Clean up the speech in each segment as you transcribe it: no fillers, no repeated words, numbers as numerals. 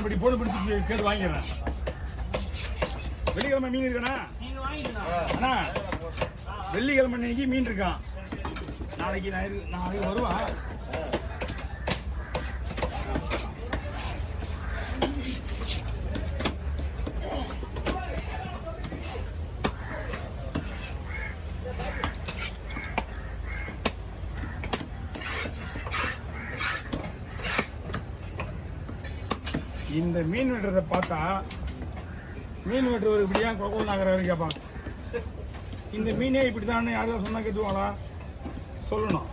இப்படி போன பிடிச்சி கேட்டு வாங்கிடுறேன். வெள்ளிக்கிழமை மீன் இருக்காண்ணா? அண்ணா வெள்ளிக்கிழமை இன்னைக்கு மீன் இருக்கான். நாளைக்கு வருவான். இந்த மீன் வெட்டுறதை பார்த்தா மீன் வெட்டுறவர் இப்படியா கோகுல் நகராரு கேட்பாங்க. இந்த மீனே இப்படிதான் யாரும் சொன்னா கேட்டுவாங்களா? சொல்லணும்.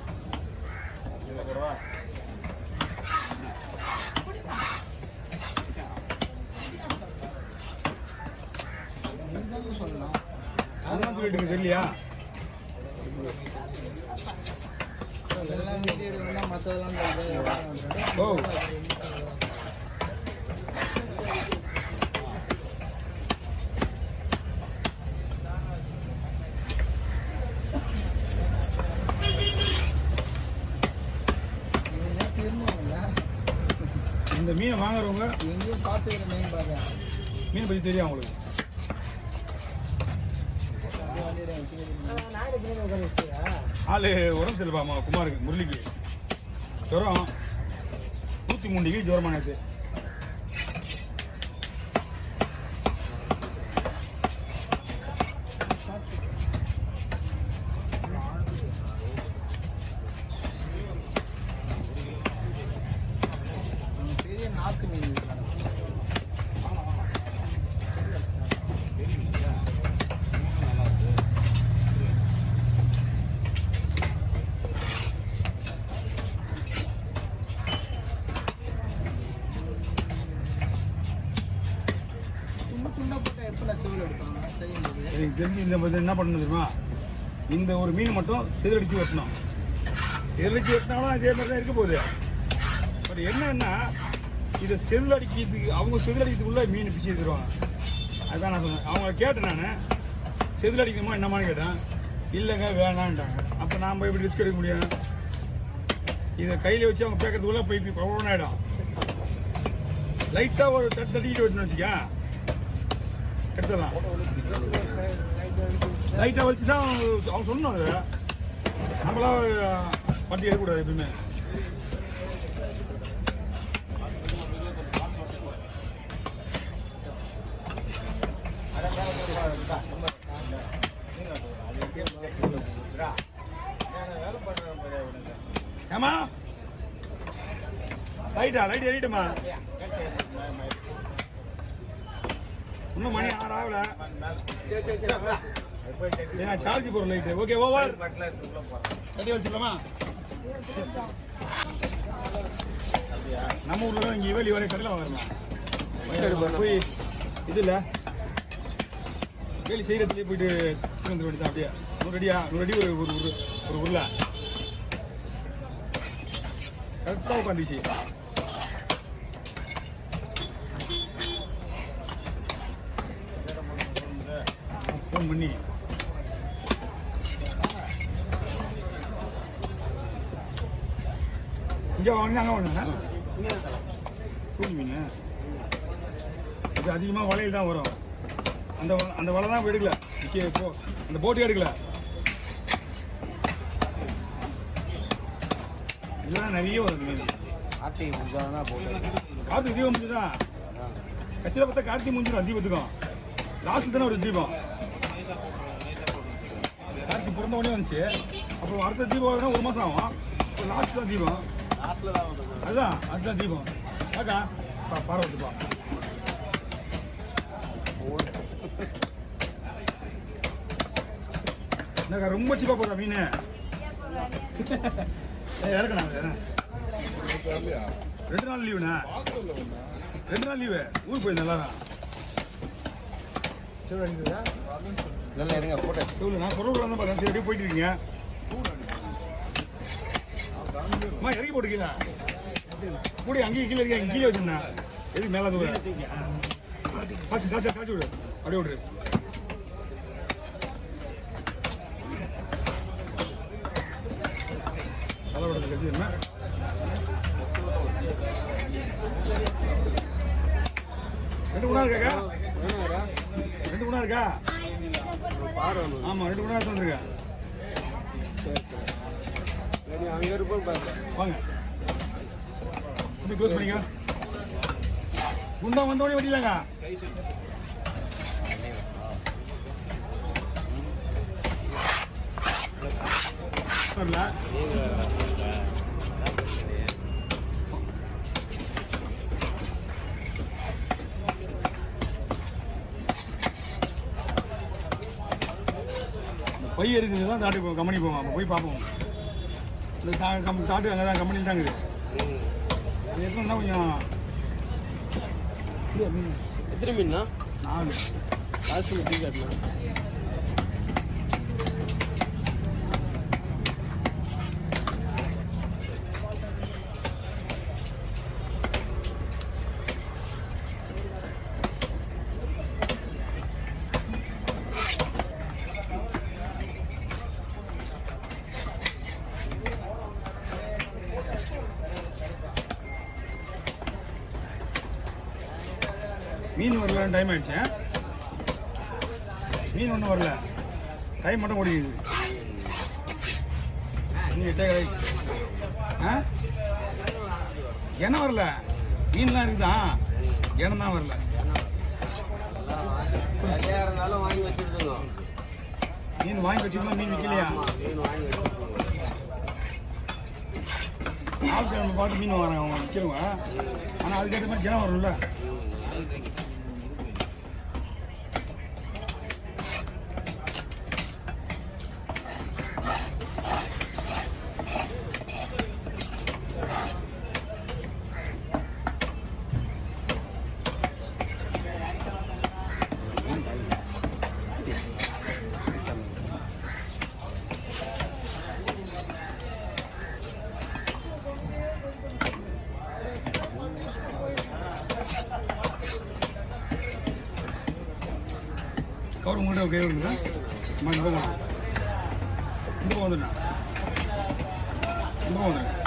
அதெல்லாம் சொல்லிட்டு தெரியலையா? ஓ இந்த மீனை வாங்குறவங்க எங்கேயும் பார்த்து மீன் பற்றி தெரியும் அவங்களுக்கு. ஆளு உடம்பு சரியில்லைப்பா குமாருக்கு முரளிக்கு ஜுரம் 103 டிகிரி ஜுரமானது. நாக்கு மீன் எனக்கு தெரிஞ்சு இந்த என்ன பண்ணணும் தெரியுமா? இந்த ஒரு மீன் மட்டும் சிதறடிச்சு வெட்டணும். சிதறடிச்சு வெட்டினாலும் அதே மாதிரி தான் இருக்க போகுது. பட் என்னன்னா இதை செதிலடிக்கிறதுக்கு அவங்க செதிலடிக்கிறதுக்குள்ள மீன் பிச்சு தருவாங்க. அதுதான் நான் சொன்னேன். அவங்கள கேட்டேன், நான் செதிலடிக்கணுமா என்னமான்னு கேட்டேன். இல்லைங்க வேணான்ட்டாங்க. அப்போ நாம் எப்படி ரிஸ்க் எடுக்க முடியும்? இதை கையில் வச்சு அவங்க பேக்கிறதுக்குள்ள போய் பவுன் ஆகிடும். லைட்டாக ஒரு தட்டிக்கிட்டு வெட்டணும்னு வச்சுக்கா எடுத்துடலாம். லைட்டாக வச்சு தான் அவங்க சொன்னோம். அதை நம்மளா வண்டி எடுக்கக்கூடாது எப்பவுமே. ஏமா லைட் ஏறிட்டுமா? இன்னும் மணி 6 ஆகல. ஏன்னா சார்ஜ் போற லைட். ஓகே ஓவர் கட்டி வச்சுக்கலாமா? நம்ம ஊர்ல இங்கே வேலி வரை கடையில் வாங்கலாம். போய் இது இல்லை வேலி செய்யறதுலேயே போயிட்டு வந்து வேண்டியதான். அப்படியே 100 அடியா 100 அடி ஒரு உருளை கரெக்டாக உட்காந்துச்சு. ஃபோன் பண்ணி இங்கே வாங்க அங்கே வாங்க. தூள் மீன் அது அதிகமாக வலையில் தான் வரும். அந்த வலை தான் எடுக்கல. அந்த போட்டு எடுக்கல. இதெல்லாம் நிறைய வரும் மீன். கார்த்திகை தீபம் முடிஞ்சுதான். கட்சியில் பார்த்தா கார்த்திகை முடிஞ்சிடும். தீபத்துக்கும் லாஸ்ட் தானே ஒரு தீபம். கார்த்திகை பிறந்த உடனே வந்துச்சு. அப்புறம் அடுத்த தீபம் 1 மாதம் ஆகும். அப்புறம் லாஸ்ட் தான் தீபம். அதுதான் அதுதான் தீபம். ஆக்கா பார்வத்துப்பா என்னக்கா ரொம்ப சீப்பா போதா மீன்? இறக்கணா 2 நாள் லீவுண்ணா. 2 நாள் லீவு ஊருக்கு போயிருந்தேன் எல்லாரும். நான் குறவுல தான் பார்த்தேன். சரி போயிட்டு இருக்கீங்க. அம்மா இறக்கி போட்டுருக்கீங்களா? கூடி அங்கேயும் கீழே இருக்கீங்க. கீழே வச்சுருந்தேன். எதுக்கு மேலே தூரம் காய்ச்சி விடு. அப்படியே விட்ரு. தலை விடுறது கட்டி என்ன 2 குணா இருக்காக்கா? 2 குணா இருக்கா? ஆமா 2 குணா எடுத்து வந்துருக்கேன். அங்கே இருப்போம் பாருங்க. வாங்க க்ளோஸ் பண்ணிக்க. குண்டா வந்தோடனே வெட்டிலாங்க. வரல பைய இருக்குது தான் தாட்டு கம்பெனி போவோம். அப்போ போய் பார்ப்போம். இந்த தாட்டு அங்கே தான் கம்பெனியில் தான் இருக்குது. அது எப்படின்னா கொஞ்சம் மீன் எத்தனை மீன்னா? 4 காசு டீ காட்டணும். மீன் வரல, டைம் ஆயிடுச்சு. மீன் ஒன்றும் வரல, டைம் மட்டும் ஓடிக்குது. என்ன வரல, மீன்லாம் இருக்குதா, இனம் தான் வரல. மீன் வாங்கி வச்சுக்கணும், மீன் விற்கலையா? ஆட்கள் நம்ம பார்த்து மீன் வாங்குறாங்க, அவங்க விற்கிறவங்க. ஆனால் அதுக்கேற்ற மாதிரி ஜனம் வரும்ல. கவர் உங்கள்கிட்ட கை வருதுங்களா? இந்த வந்துட்டேன், இந்த வந்துடுறேன்.